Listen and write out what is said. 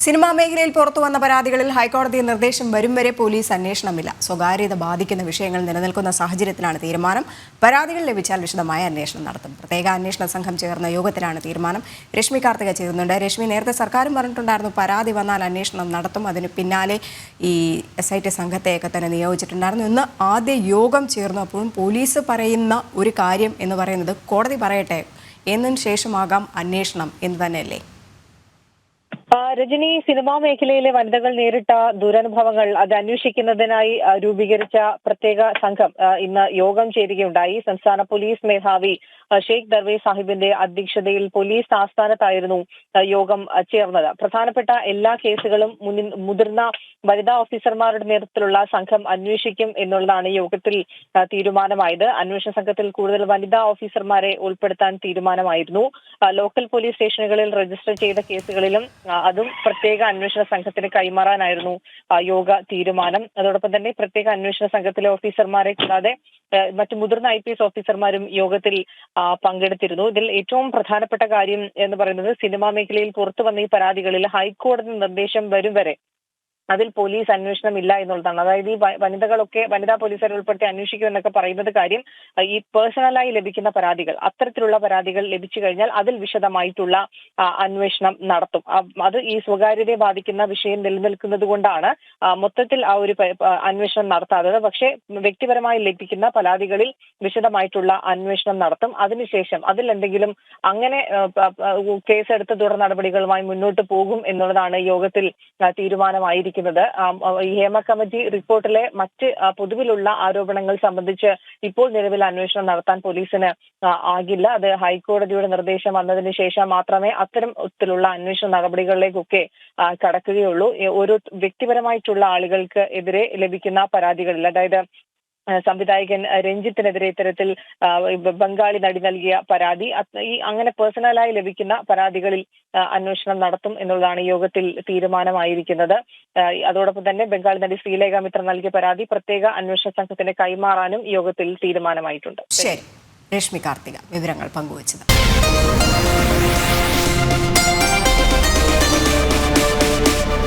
Cinema മേഖലയിൽ പുറത്തുവന്ന പരാതികളിൽ ഹൈക്കോടതി നിർദ്ദേശം വരും വരെ പോലീസ് അന്വേഷണമില്ല. സ്വകാര്യത ബാധിക്കുന്ന വിഷയങ്ങൾ നിലനിൽക്കുന്ന സാഹചര്യത്തിലാണ് തീരുമാനം. പരാതികൾ ലഭിച്ചാൽ വിശദമായ അന്വേഷണം നടത്തും. പ്രത്യേക അന്വേഷണ സംഘം ചേർന്ന യോഗത്തിലാണ് തീരുമാനം. രശ്മി കാർത്തിക ചേരുന്നുണ്ട്. രശ്മി, നേരത്തെ സർക്കാരും പറഞ്ഞിട്ടുണ്ടായിരുന്നു പരാതി വന്നാൽ അന്വേഷണം നടത്തും. അതിന് പിന്നാലെ ഈ SIT സംഘത്തെയൊക്കെ തന്നെ നിയോഗിച്ചിട്ടുണ്ടായിരുന്നു. ഇന്ന് ആദ്യ യോഗം ചേർന്നപ്പോഴും പോലീസ് പറയുന്ന ഒരു കാര്യം എന്ന് പറയുന്നത് കോടതി പറയട്ടെ എന്നതിന് ശേഷമാകാം അന്വേഷണം എന്ന് തന്നെയല്ലേ? രജനി, സിനിമാ മേഖലയിലെ വനിതകൾ നേരിട്ട ദുരനുഭവങ്ങൾ അത് അന്വേഷിക്കുന്നതിനായി രൂപീകരിച്ച പ്രത്യേക സംഘം ഇന്ന് യോഗം ചേരുകയുണ്ടായി. സംസ്ഥാന പോലീസ് മേധാവി ഷെയ്ഖ് ദർവേസ് സാഹിബിന്റെ അധ്യക്ഷതയിൽ പോലീസ് ആസ്ഥാനത്തായിരുന്നു യോഗം ചേർന്നത്. പ്രധാനപ്പെട്ട എല്ലാ കേസുകളും മുതിർന്ന വനിതാ ഓഫീസർമാരുടെ നേതൃത്വത്തിലുള്ള സംഘം അന്വേഷിക്കും എന്നുള്ളതാണ് യോഗത്തിൽ തീരുമാനമായത്. അന്വേഷണ സംഘത്തിൽ കൂടുതൽ വനിതാ ഓഫീസർമാരെ ഉൾപ്പെടുത്താൻ തീരുമാനമായിരുന്നു. ലോക്കൽ പോലീസ് സ്റ്റേഷനുകളിൽ രജിസ്റ്റർ ചെയ്ത കേസുകളിലും അതും പ്രത്യേക അന്വേഷണ സംഘത്തിന് കൈമാറാനായിരുന്നു യോഗ തീരുമാനം. അതോടൊപ്പം തന്നെ പ്രത്യേക അന്വേഷണ സംഘത്തിലെ ഓഫീസർമാരെ കൂടാതെ മറ്റു മുതിർന്ന IPS ഓഫീസർമാരും യോഗത്തിൽ പങ്കെടുത്തിരുന്നു. ഇതിൽ ഏറ്റവും പ്രധാനപ്പെട്ട കാര്യം എന്ന് പറയുന്നത് സിനിമാ മേഖലയിൽ പുറത്തു വന്ന ഈ പരാതികളിൽ ഹൈക്കോടതി നിർദ്ദേശം വരും വരെ അതിൽ പോലീസ് അന്വേഷണം ഇല്ല എന്നുള്ളതാണ്. അതായത് ഈ വനിതകളൊക്കെ വനിതാ പോലീസുകാരെ ഉൾപ്പെടുത്തി അന്വേഷിക്കും എന്നൊക്കെ പറയുന്നത് കാര്യം ഈ പേഴ്സണലായി ലഭിക്കുന്ന പരാതികൾ, അത്തരത്തിലുള്ള പരാതികൾ ലഭിച്ചു കഴിഞ്ഞാൽ അതിൽ വിശദമായിട്ടുള്ള അന്വേഷണം നടത്തും. അത് ഈ സ്വകാര്യതയെ ബാധിക്കുന്ന വിഷയം നിലനിൽക്കുന്നത് കൊണ്ടാണ് മൊത്തത്തിൽ ആ ഒരു അന്വേഷണം നടത്താത്തത്. പക്ഷേ വ്യക്തിപരമായി ലഭിക്കുന്ന പരാതികളിൽ വിശദമായിട്ടുള്ള അന്വേഷണം നടത്തും. അതിനുശേഷം അതിൽ എന്തെങ്കിലും അങ്ങനെ കേസെടുത്ത് തുടർ നടപടികളുമായി മുന്നോട്ട് പോകും എന്നുള്ളതാണ് യോഗത്തിൽ തീരുമാനമായിരിക്കുന്നത്. ഈ ഹേമ കമ്മിറ്റി റിപ്പോർട്ടിലെ മറ്റ് പൊതുവിലുള്ള ആരോപണങ്ങൾ സംബന്ധിച്ച് ഇപ്പോൾ നിലവിൽ അന്വേഷണം നടത്താൻ പോലീസിന് ആകില്ല. അത് ഹൈക്കോടതിയുടെ നിർദ്ദേശം വന്നതിന് ശേഷം മാത്രമേ അത്തരത്തിലുള്ള അന്വേഷണ നടപടികളിലേക്കൊക്കെ കടക്കുകയുള്ളൂ. ഓരോ വ്യക്തിപരമായിട്ടുള്ള ആളുകൾക്ക് എതിരെ ലഭിക്കുന്ന പരാതികളിൽ, അതായത് സംവിധായകൻ രഞ്ജിത്തിനെതിരെ ഇത്തരത്തിൽ ബംഗാളി നടി നൽകിയ പരാതി, ഈ അങ്ങനെ പേഴ്സണലായി ലഭിക്കുന്ന പരാതികളിൽ അന്വേഷണം നടത്തും എന്നുള്ളതാണ് യോഗത്തിൽ തീരുമാനമായിരിക്കുന്നത്. അതോടൊപ്പം തന്നെ ബംഗാളി നടി ശ്രീലേഖ മിത്ര നൽകിയ പരാതി പ്രത്യേക അന്വേഷണ സംഘത്തിന് കൈമാറാനും യോഗത്തിൽ തീരുമാനമായിട്ടുണ്ട്. ശരി, രശ്മി കാർത്തിക വിവരങ്ങൾ പങ്കുവച്ചത്.